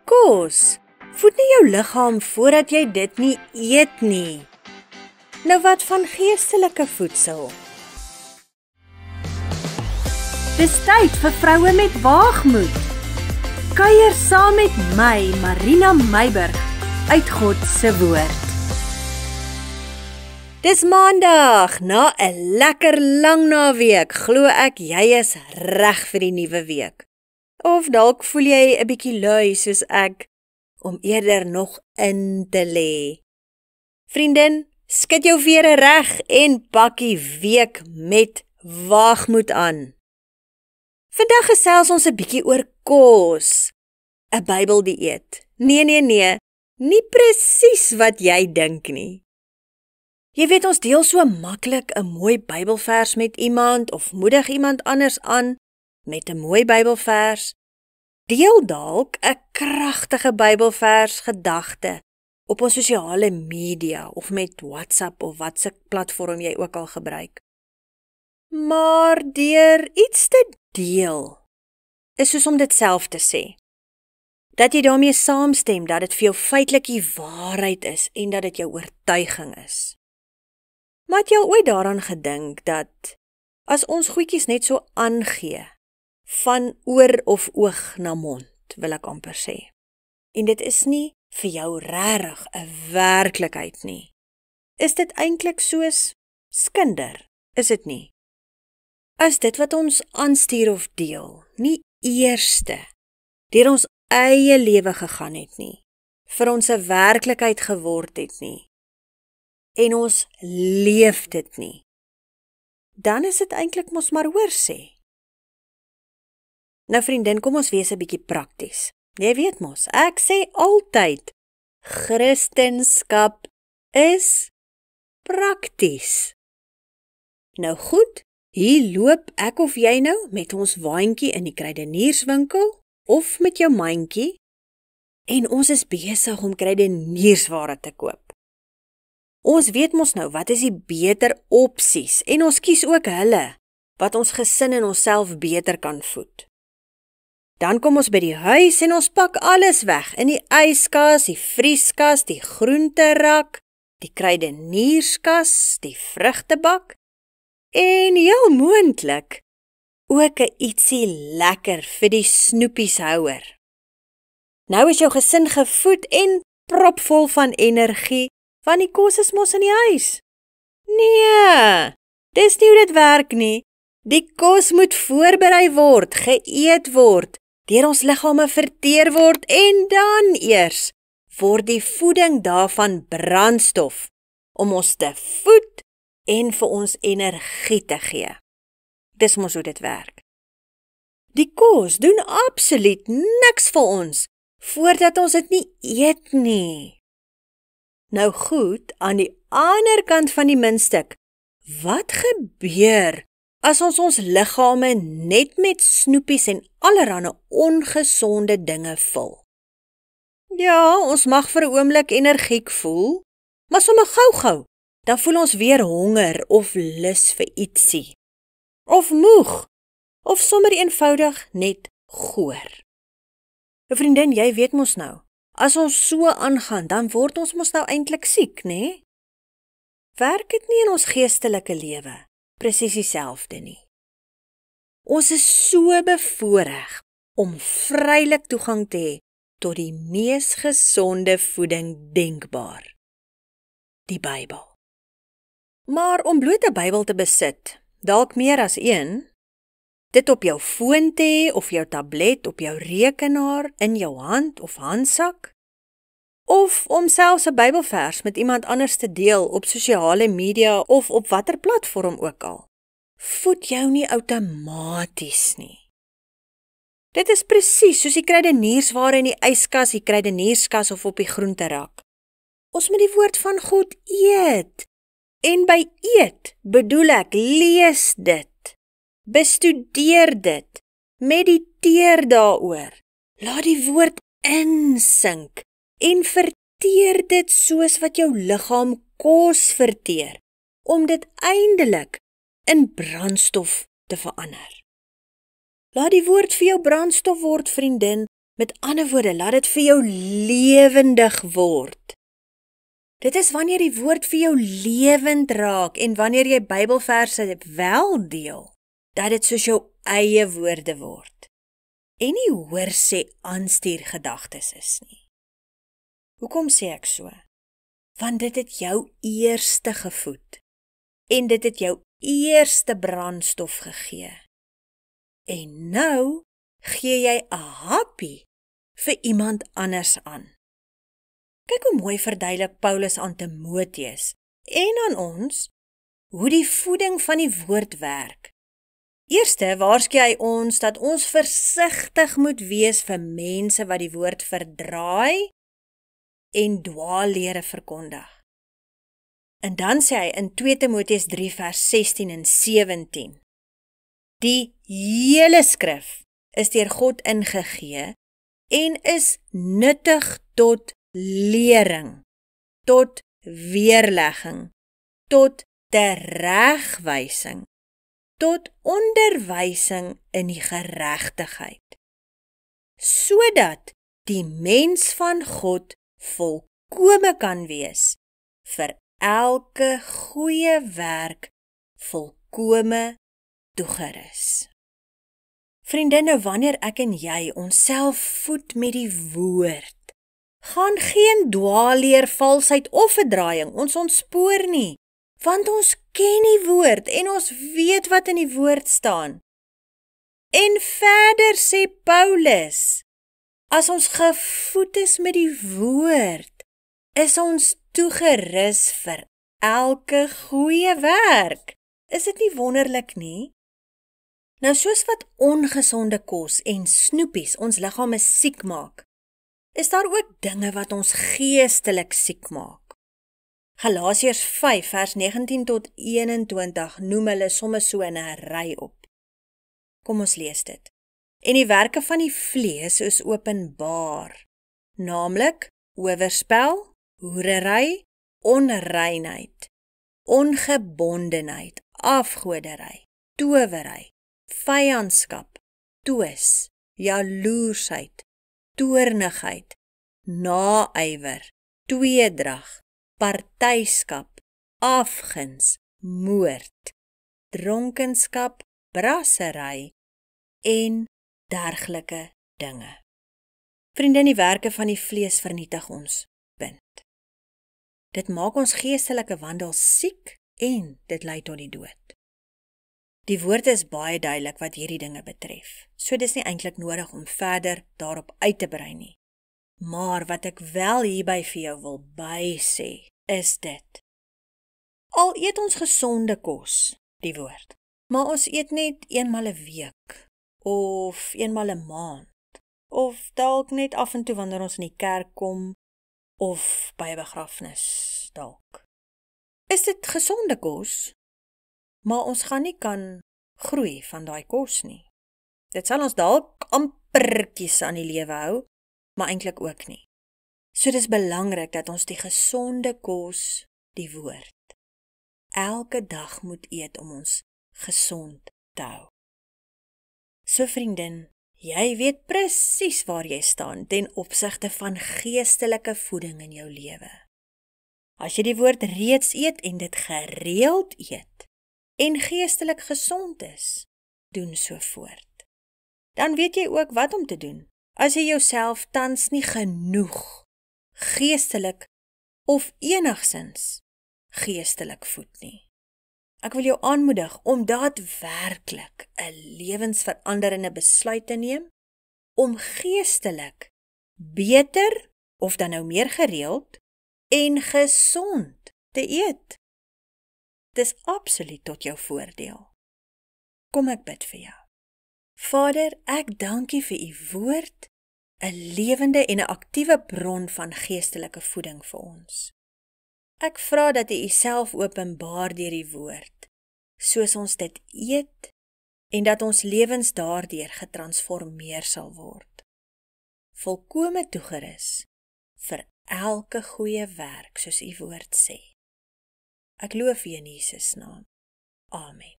kos. Voed nie jou liggaam voordat jy dit nie eet nie. Nou wat van geestelike voedsel? Dis tyd vir vroue met waagmoed. Kuier saam met my, Marina Meiburg, uit God se woord. Dis Maandag, na 'n lekker lang naweek, glo ek jy is reg vir die nuwe week. Of dalk voel jy 'n bietjie lui soos ek, om eerder nog in te lê. Vriendin, skud jou vere reg en pak die week met waagmoed aan. Vandag gesels ons 'n bietjie oor kos, 'n Bybeldieet. Nee, nie presies wat jy dink nie. Jy weet, ons deel so maklik 'n mooi Bybelvers met iemand of moedig iemand anders aan met 'n mooi Bybelvers. Deel dalk 'n kragtige Bybelvers gedagte op ons sosiale media of met WhatsApp of watse platform jy ook al gebruik. Maar deur iets te deel is soos om dit self te sê. Dat jy daarmee saamstem dat dit vir jou feitelik die waarheid is en dat dit jou oortuiging is. Maar het jy al ooit daaraan gedink dat as ons goedjies net so aangee, van oor of oog na mond, wil ek amper sê. En dit is nie vir jou regtig 'n werklikheid nie. Is dit eintlik soos skinder, is dit nie? As dit wat ons aanstuur of deel, nie eerste deur ons eie lewe gegaan het nie, vir ons 'n werklikheid geword het nie, en ons leef dit nie, dan is dit eintlik mos maar hoor sê. Nou vriendin, kom ons wees 'n bietjie prakties. Jy weet mos, ek sê altyd, Christendom is prakties. Nou goed, hier loop ek of jy nou met ons waantjie in die kruidenierswinkel of met jou mandjie en ons is besig om kruideniersware te koop. Ons weet mos nou wat is die beter opsies en ons kies ook hulle wat ons gesin en onsself beter kan voed. Dan kom ons by die huis en ons pak alles weg, in die yskas, die vrieskas, die groenterak, die kruidenierskas, die vrugtebak en heel moontlik ook 'n ietsie lekker vir die snoepieshouer. Nou is jou gesin gevoed en propvol van energie, want die kos is mos in die huis. Nee, dis nie hoe dit werk nie. Die kos moet voorberei word, geëet word, deur ons liggame verteer word en dan eers word die voeding daarvan brandstof om ons te voed en vir ons energie te gee. Dis mos hoe dit werk. Die kos doen absoluut niks vir ons voordat ons dit nie eet nie. Nou goed, aan die ander kant van die muntstuk, wat gebeur as ons liggame net met snoepies en allerlei ongesonde dinge vul? Ja, ons mag vir 'n oomblik energiek voel, maar sommer gou-gou, dan voel ons weer honger of lus vir ietsie. Of moeg, of sommer eenvoudig net goor. Vriendin, jy weet mos nou, as ons so aangaan, dan word ons mos nou eintlik siek, né? Werk dit nie in ons geestelike lewe presies dieselfde nie? Ons is so bevoorreg om vrylik toegang te hê tot die mees gesonde voeding denkbaar, die Bybel. Maar om bloot 'n Bybel te besit, dalk meer as een, dit op jou foon te hê of jou tablet, op jou rekenaar, in jou hand of handsak, of om selfs 'n Bybelvers met iemand anders te deel op sosiale media of op watter platform ook al, voed jou nie outomaties nie. Dit is presies soos die kruideniersware in die yskas, die kruidenierskas of op die groenterak. Ons moet die woord van God eet. En by eet bedoel ek, lees dit, bestudeer dit, mediteer daaroor, laat die woord insink en verteer dit soos wat jou liggaam kos verteer, om dit eindelik in brandstof te verander. Laat die woord vir jou brandstof word, vriendin, Met ander woorde, laat dit vir jou lewendig word. Dit is wanneer die woord vir jou lewend raak en wanneer jy Bybelverse wel deel, dat dit soos jou eie woorde word. En nie hoor sê aanstuur gedagtes is nie. Hoekom sê ek so? Want dit het jou eerste gevoed en dit het jou eerste brandstof gegee. En nou gee jy 'n happie vir iemand anders aan. Kyk hoe mooi verduidelik Paulus aan Timoteus en aan ons hoe die voeding van die woord werk. Eerste waarsku hy ons dat ons versigtig moet wees vir mense wat die woord verdraai en dwaallere verkondig. En dan sê hy in 2 Timoteus 3 vers 16 en 17, die hele skrif is deur God ingegee en is nuttig tot lering, tot weerlegging, tot teregwysing, tot onderwysing in die geregtigheid, sodat die mens van God volkome kan wees, vir elke goeie werk volkome toegerus. Vriendinne, wanneer ek en jy onsself voed met die woord, gaan geen dwaalleer, valsheid of verdraaiing ons ontspoor nie, want ons ken die woord en ons weet wat in die woord staan. En verder sê Paulus, as ons gevoed is met die woord, is ons toegerus vir elke goeie werk. Is dit nie wonderlik nie? Nou soos wat ongesonde kos en snoepies ons liggame siek maak, is daar ook dinge wat ons geestelik siek maak. Galasiërs 5 vers 19 tot 21 noem hulle somme so in 'n ry op. Kom ons lees dit. En die werke van die vlees is openbaar, naamlik oorspel, hoerery, onreinheid, ongebondenheid, afgodery, towery, vyandskap, twis, jaloersheid, toornigheid, naaiwer, tweedrag, partyskap, afguns, moord, dronkenskap, brassery en dergelike dinge. Vriendin, die werke van die vlees vernietig ons, punt. Dit maak ons geestelike wandel siek en dit lei tot die dood. Die woord is baie duidelik wat hierdie dinge betref, so dis nie eintlik nodig om verder daarop uit te brei nie. Maar wat ek wel hierby vir jou wil bysê, is dit. Al eet ons gesonde kos, die woord, maar ons eet net eenmal 'n week, of eenmal 'n maand, of dalk net af en toe wanneer ons in die kerk kom, of by 'n begrafnis dalk. Is dit gesonde kos? Maar ons gaan nie kan groei van daai kos nie. Dit sal ons dalk ampertjies aan die lewe hou, maar eintlik ook nie. So dis belangrik dat ons die gesonde kos, die woord, elke dag moet eet om ons gesond te hou. So vriendin, jy weet presies waar jy staan ten opsigte van geestelike voeding in jou lewe. As jy die woord reeds eet en dit gereeld eet, en geestelik gesond is, doen so voort. Dan weet jy ook wat om te doen, as jy jouself tans nie genoeg geestelik of enigsins geestelik voed nie. Ek wil jou aanmoedig om daadwerklik 'n lewensveranderende besluit te neem, om geestelik beter, of dan nou meer gereeld, en gesond te eet. Dis absoluut tot jou voordeel. Kom ek bid vir jou. Vader, ek dank U vir U woord, 'n lewende en 'n aktiewe bron van geestelike voeding vir ons. Ek vra dat U Uself openbaar deur die woord, soos ons dit eet, en dat ons lewens daardeur getransformeer sal word. Volkome toegerus vir elke goeie werk, soos U woord sê. Ek loof U in Jesus naam. Amen.